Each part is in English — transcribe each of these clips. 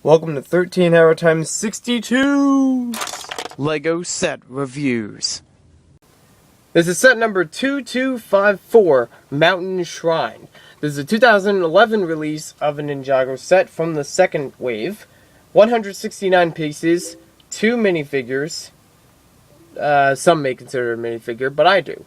Welcome to 13 Hour Times 62 Lego Set Reviews. This is set number 2254, Mountain Shrine. This is a 2011 release of a Ninjago set from the second wave. 169 pieces, 2 minifigures. Some may consider it a minifigure, but I do.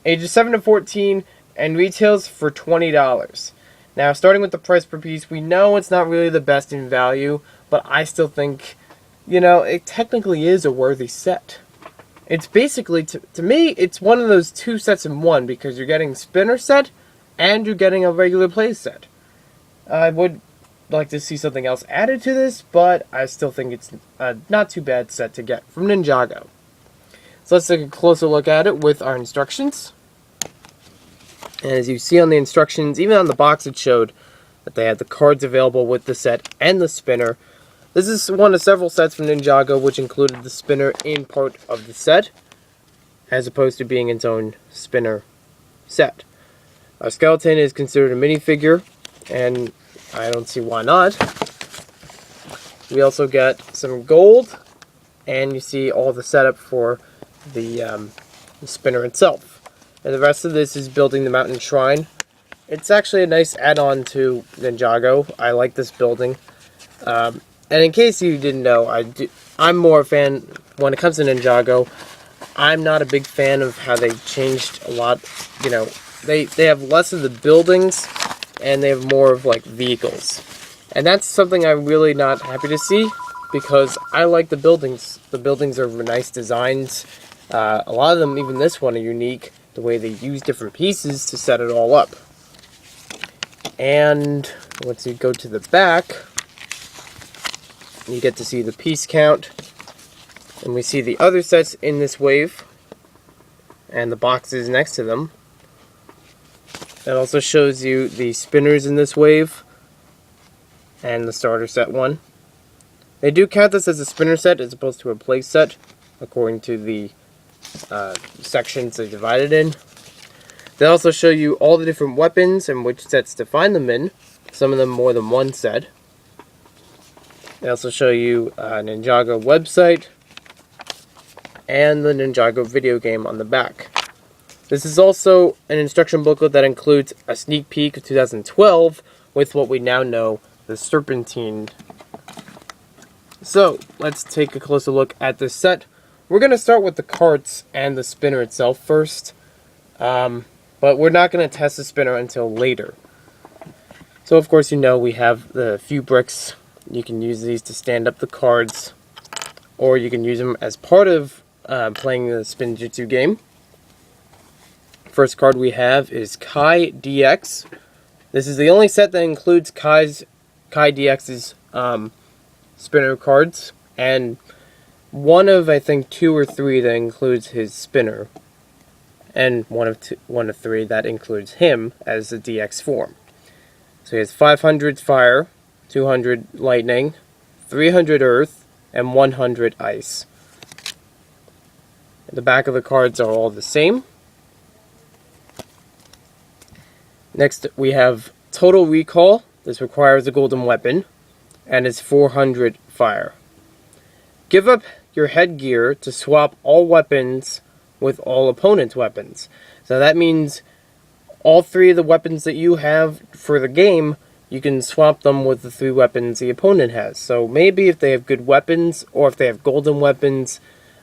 Ages 7 to 14, and retails for $20. Now, starting with the price per piece, we know it's not really the best in value, but I still think, it technically is a worthy set. It's basically, to me, it's one of those two sets in one, because you're getting spinner set, and you're getting a regular play set. I would like to see something else added to this, but I still think it's a not too bad set to get from Ninjago. So let's take a closer look at it with our instructions. And as you see on the instructions, even on the box it showed that they had the cards available with the set and the spinner. This is one of several sets from Ninjago which included the spinner in part of the set, as opposed to being its own spinner set. Our skeleton is considered a minifigure, and I don't see why not. We also get some gold, and you see all the setup for the spinner itself. And the rest of this is building the mountain shrine. It's actually a nice add-on to Ninjago. I like this building. And in case you didn't know, I'm more a fan, when it comes to Ninjago, I'm not a big fan of how they changed a lot. They have less of the buildings, and they have more of like vehicles. And that's something I'm really not happy to see, because I like the buildings. The buildings are nice designs. A lot of them, even this one, are unique. The way they use different pieces to set it all up. And once you go to the back, you get to see the piece count. And we see the other sets in this wave, and the boxes next to them. It also shows you the spinners in this wave, and the starter set one. They do count this as a spinner set as opposed to a play set, according to the sections they divided in. They also show you all the different weapons and which sets to find them in, some of them more than one set. They also show you a Ninjago website and the Ninjago video game on the back. This is also an instruction booklet that includes a sneak peek of 2012 with what we now know, the Serpentine. So, let's take a closer look at this set. We're going to start with the carts and the spinner itself first, but we're not going to test the spinner until later. So of course we have the few bricks. You can use these to stand up the cards, or you can use them as part of playing the Spin Jitsu game. First card we have is Kai DX. This is the only set that includes Kai DX's spinner cards, and one of, I think, 2 or 3 that includes his spinner, and one of 3 that includes him as the DX form. So he has 500 fire, 200 lightning, 300 earth, and 100 ice. The back of the cards are all the same. Next we have Total Recall. This requires a golden weapon, and is 400 fire. Give up your headgear to swap all weapons with all opponents' weapons. So that means all 3 of the weapons that you have for the game, you can swap them with the 3 weapons the opponent has. So maybe if they have good weapons, or if they have golden weapons,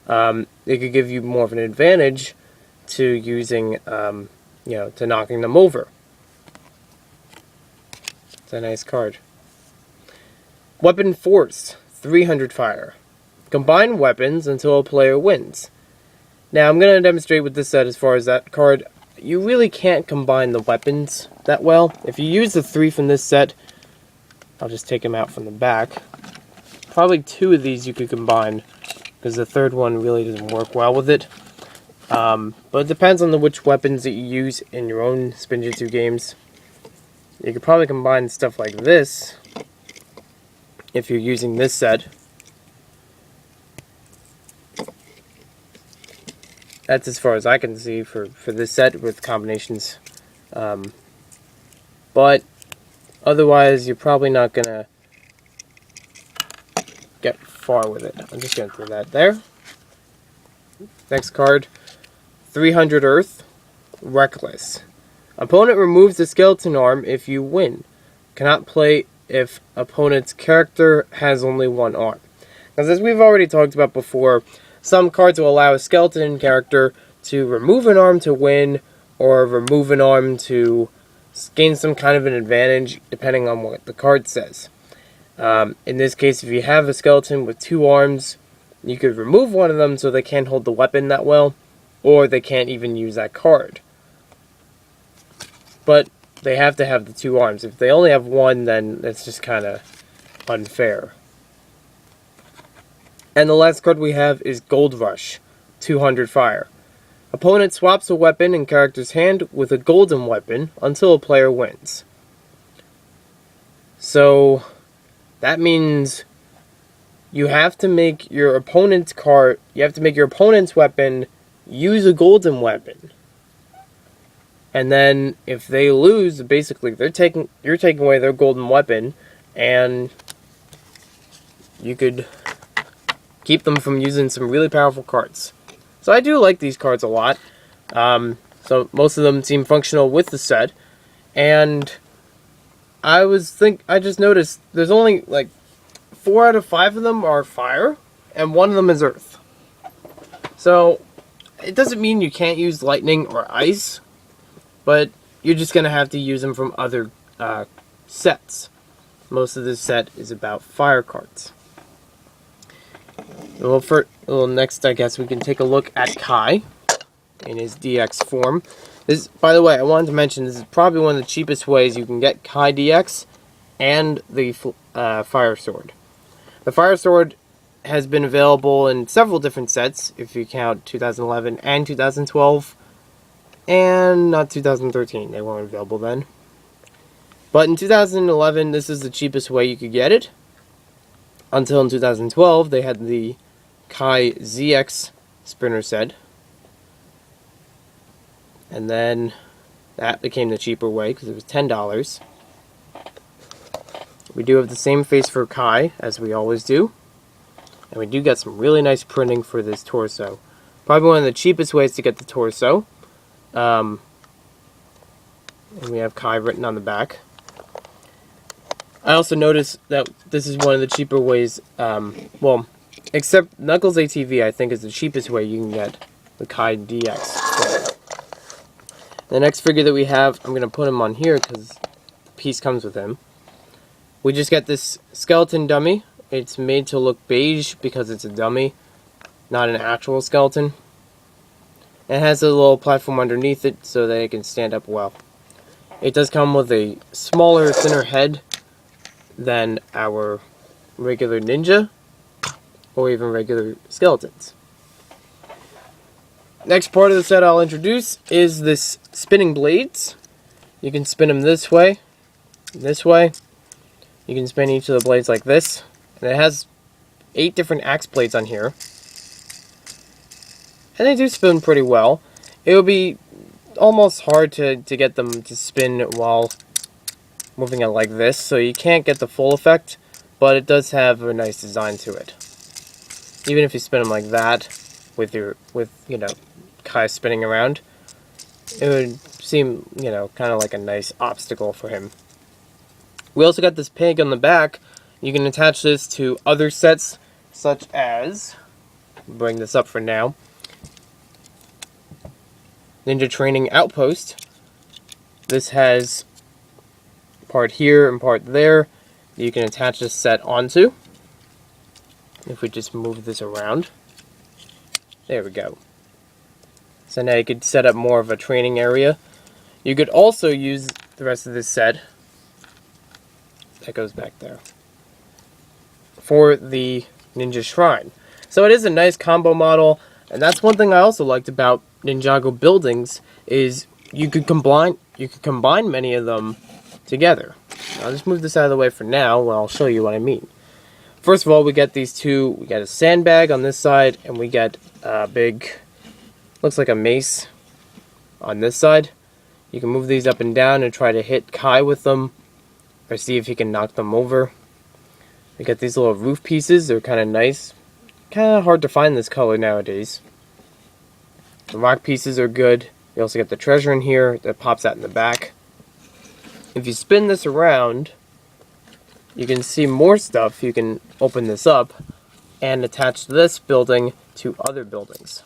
it could give you more of an advantage to using, to knocking them over. It's a nice card. Weapon Force, 300 fire. Combine weapons until a player wins. Now I'm going to demonstrate with this set as far as that card. You really can't combine the weapons that well. If you use the 3 from this set, I'll just take them out from the back. Probably 2 of these you could combine, because the third one really doesn't work well with it. But it depends on which weapons that you use in your own Spin Jitsu games. You could probably combine stuff like this if you're using this set. That's as far as I can see for this set with combinations. But otherwise, you're probably not going to get far with it. I'm just going to throw that there. Next card, 300 Earth, Reckless. Opponent removes the skeleton arm if you win. Cannot play if opponent's character has only one arm. Because as we've already talked about before, some cards will allow a skeleton character to remove an arm to win, or remove an arm to gain some kind of an advantage, depending on what the card says. In this case, if you have a skeleton with 2 arms, you could remove one of them so they can't hold the weapon that well, or they can't even use that card. But they have to have the 2 arms. If they only have one, then it's just kind of unfair. And the last card we have is Gold Rush, 200 Fire. Opponent swaps a weapon in character's hand with a golden weapon until a player wins. So that means you have to make your opponent's weapon use a golden weapon. And then if they lose, basically you're taking away their golden weapon, and you could keep them from using some really powerful cards. So I do like these cards a lot. So most of them seem functional with the set. And I just noticed there's only like 4 out of 5 of them are fire, and 1 of them is earth. So it doesn't mean you can't use lightning or ice, but you're just going to have to use them from other sets. Most of this set is about fire cards. Next, I guess we can take a look at Kai in his DX form. This, by the way, I wanted to mention, this is probably one of the cheapest ways you can get Kai DX and the Fire Sword. The Fire Sword has been available in several different sets, if you count 2011 and 2012, and not 2013. They weren't available then. But in 2011, this is the cheapest way you could get it. Until in 2012, they had the Kai ZX Sprinter set. And then that became the cheaper way because it was $10. We do have the same face for Kai as we always do. And we do get some really nice printing for this torso. Probably one of the cheapest ways to get the torso. And we have Kai written on the back. I also noticed that this is one of the cheaper ways, except Knuckles ATV, I think, is the cheapest way you can get the Kai DX. The next figure that we have, I'm going to put him on here because the piece comes with him. We just get this skeleton dummy. It's made to look beige because it's a dummy, not an actual skeleton. It has a little platform underneath it so that it can stand up well. It does come with a smaller, thinner head than our regular ninja, or even regular skeletons. Next part of the set I'll introduce is this spinning blades. You can spin them this way, this way. You can spin each of the blades like this. And it has 8 different axe blades on here. And they do spin pretty well. It would be almost hard to get them to spin while moving it like this, so you can't get the full effect, but it does have a nice design to it. Even if you spin them like that, with Kai spinning around, it would seem, kind of like a nice obstacle for him. We also got this pig on the back. You can attach this to other sets, such as, bring this up for now, Ninja Training Outpost. This has part here and part there you can attach this set onto. If we just move this around, there we go. So now you could set up more of a training area. You could also use the rest of this set, that goes back there, for the Ninja Shrine. So it is a nice combo model, and that's one thing I also liked about Ninjago buildings, is you could combine many of them together. I'll just move this out of the way for now, and I'll show you what I mean. First of all, we get these two. We get a sandbag on this side, and we get a big, looks like a mace on this side. You can move these up and down and try to hit Kai with them, or see if you can knock them over. We got these little roof pieces. They're kind of nice. Kind of hard to find this color nowadays. The rock pieces are good. You also get the treasure in here that pops out in the back. If you spin this around, you can see more stuff. You can open this up and attach this building to other buildings.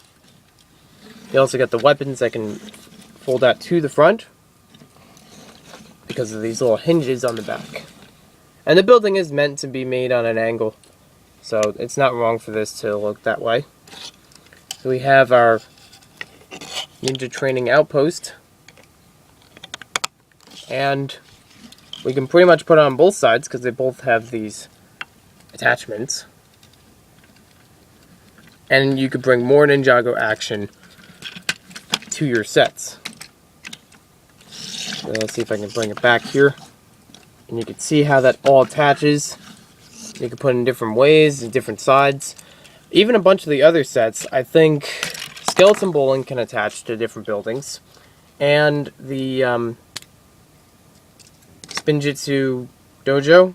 You also get the weapons that can fold out to the front because of these little hinges on the back. And the building is meant to be made on an angle, so it's not wrong for this to look that way. So we have our ninja training outpost, and we can pretty much put it on both sides because they both have these attachments. And you could bring more Ninjago action to your sets. So let's see if I can bring it back here. And you can see how that all attaches. You can put it in different ways, in different sides. Even a bunch of the other sets, I think Skeleton Bowling can attach to different buildings. And the Spinjitzu Dojo,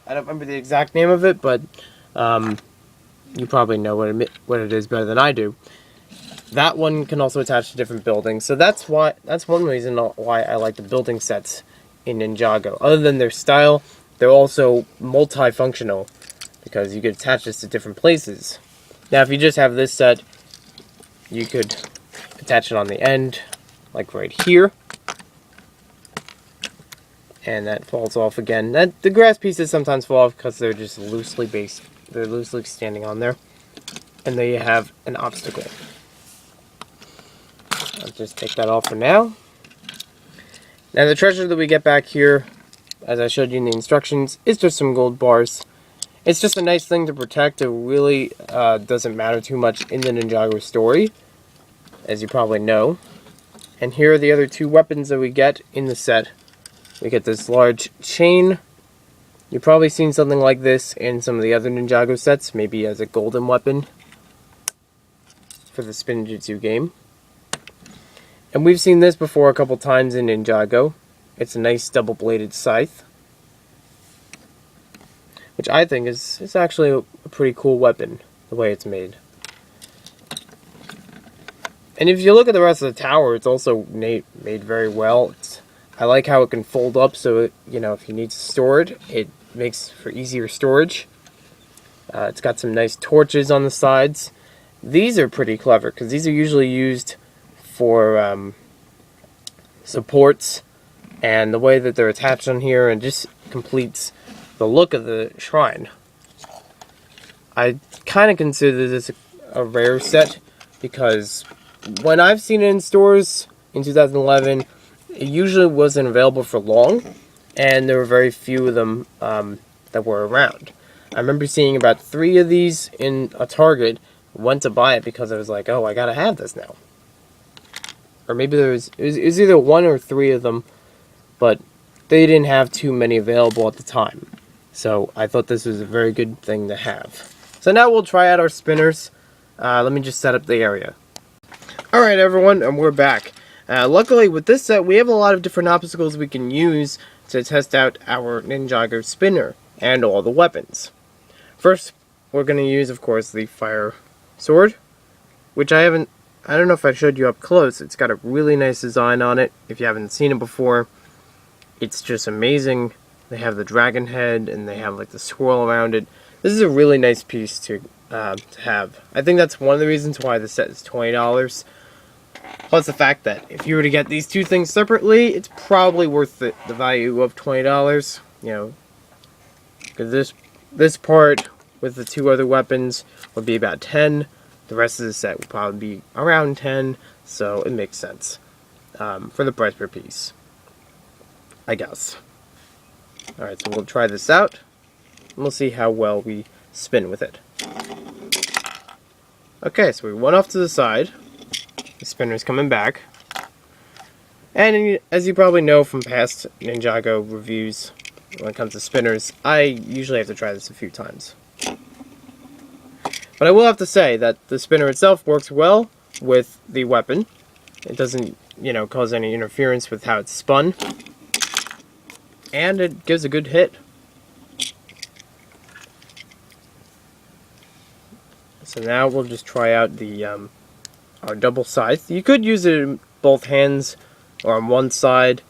I don't remember the exact name of it, but you probably know what it is better than I do. That one can also attach to different buildings, so that's one reason why I like the building sets in Ninjago. Other than their style, they're also multifunctional because you could attach this to different places. Now, if you just have this set, you could attach it on the end, like right here, and that falls off again. The grass pieces sometimes fall off because they're just loosely based. They're loosely standing on there, and there you have an obstacle. I'll just take that off for now. Now the treasure that we get back here, as I showed you in the instructions, is just some gold bars. It's just a nice thing to protect. It really doesn't matter too much in the Ninjago story, as you probably know. And here are the other two weapons that we get in the set. We get this large chain. You've probably seen something like this in some of the other Ninjago sets, maybe as a golden weapon for the Spinjitzu game. And we've seen this before a couple times in Ninjago. It's a nice double-bladed scythe, which I think is actually a pretty cool weapon, the way it's made. And if you look at the rest of the tower, it's also made very well. I like how it can fold up, so if you need to store it, it makes for easier storage. It's got some nice torches on the sides. These are pretty clever, because these are usually used for supports, and the way that they're attached on here and just completes the look of the shrine. I kind of consider this a rare set because when I've seen it in stores in 2011, it usually wasn't available for long, and there were very few of them that were around. I remember seeing about 3 of these in a Target. Went to buy it because I was like, oh, I gotta have this now. Or maybe it was either 1 or 3 of them, but they didn't have too many available at the time. So I thought this was a very good thing to have. So now we'll try out our spinners. Let me just set up the area. Alright everyone, and we're back. Luckily with this set, we have a lot of different obstacles we can use to test out our Ninjago spinner and all the weapons. First, we're going to use, of course, the fire sword, which I don't know if I showed you up close. It's got a really nice design on it. If you haven't seen it before, it's just amazing. They have the dragon head, and they have like the swirl around it. This is a really nice piece to have. I think that's one of the reasons why the set is $20. Plus the fact that if you were to get these two things separately, it's probably worth the value of $20. Because this part with the 2 other weapons would be about 10. The rest of the set would probably be around 10, so it makes sense for the price per piece, I guess. Alright, so we'll try this out, and we'll see how well we spin with it. Okay, so we went off to the side. The spinner's coming back. And as you probably know from past Ninjago reviews, when it comes to spinners, I usually have to try this a few times. But I will have to say that the spinner itself works well with the weapon. It doesn't, cause any interference with how it's spun. And it gives a good hit. So now we'll just try out the our double scythe. You could use it in both hands or on one side,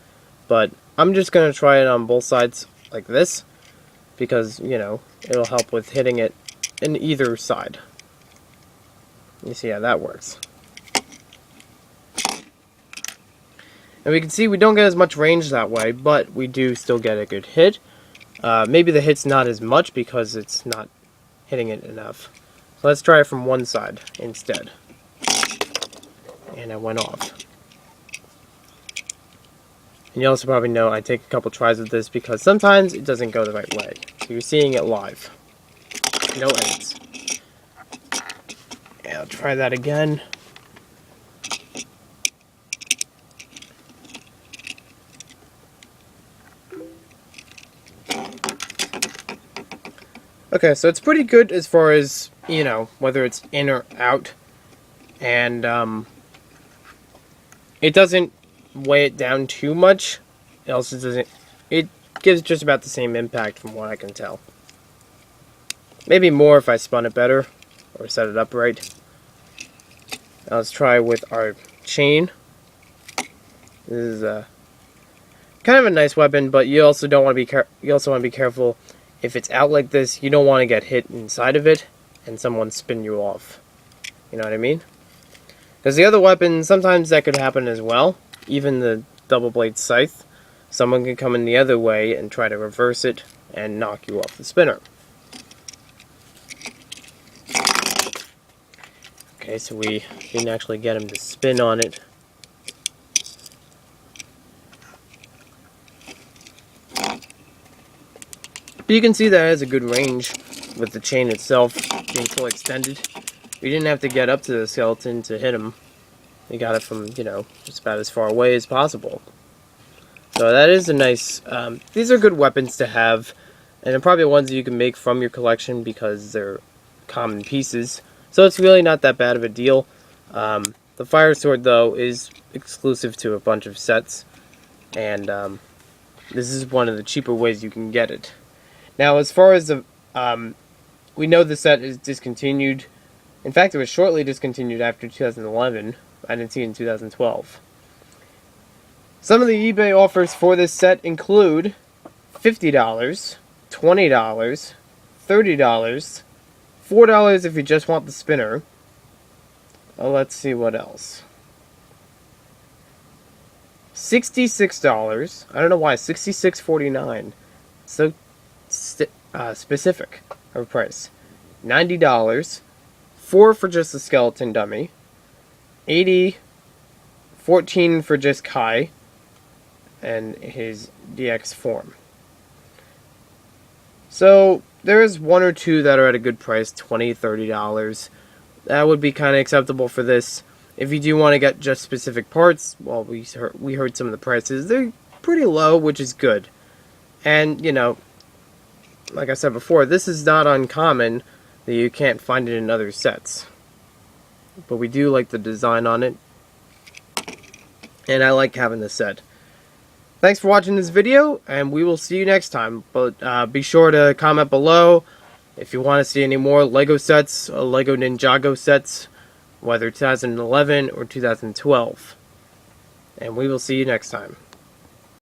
but I'm just going to try it on both sides like this because, you know, it'll help with hitting it in either side. You see how that works. And we can see we don't get as much range that way, but we do still get a good hit. Maybe the hit's not as much because it's not hitting it enough. So let's try it from one side instead. And I went off. And you also probably know I take a couple tries with this because sometimes it doesn't go the right way. So you're seeing it live. No edits. And I'll try that again. Okay, so it's pretty good as far as, you know, whether it's in or out. And it doesn't weigh it down too much. It also doesn't... It gives just about the same impact from what I can tell. Maybe more if I spun it better or set it up right. Now let's try with our chain. This is kind of a nice weapon, but you also don't want to be careful. If it's out like this, you don't want to get hit inside of it and someone spin you off. You know what I mean? Because the other weapon, sometimes that could happen as well. Even the double blade scythe. Someone can come in the other way and try to reverse it and knock you off the spinner. Okay, so we didn't actually get him to spin on it. But you can see that it has a good range with the chain itself being so extended. We didn't have to get up to the skeleton to hit him. We got it from, you know, just about as far away as possible. So that is a nice... these are good weapons to have. And they're probably ones that you can make from your collection because they're common pieces. So it's really not that bad of a deal. The fire sword, though, is exclusive to a bunch of sets. And this is one of the cheaper ways you can get it. Now, as far as the... we know the set is discontinued. In fact, it was shortly discontinued after 2011. I didn't see it in 2012. Some of the eBay offers for this set include $50, $20, $30, $4 if you just want the spinner. Let's see what else. $66. I don't know why. $66.49. So specific of a price. $90. $4 for just the skeleton dummy. $80. $14 for just Kai and his DX form. So there's one or two that are at a good price, $20, $30. That would be kind of acceptable for this. If you do want to get just specific parts, well, we heard some of the prices. They're pretty low, which is good. And, you know, like I said before, this is not uncommon that you can't find it in other sets. But we do like the design on it. And I like having this set. Thanks for watching this video, and we will see you next time. But be sure to comment below if you want to see any more LEGO sets, LEGO Ninjago sets, whether 2011 or 2012. And we will see you next time.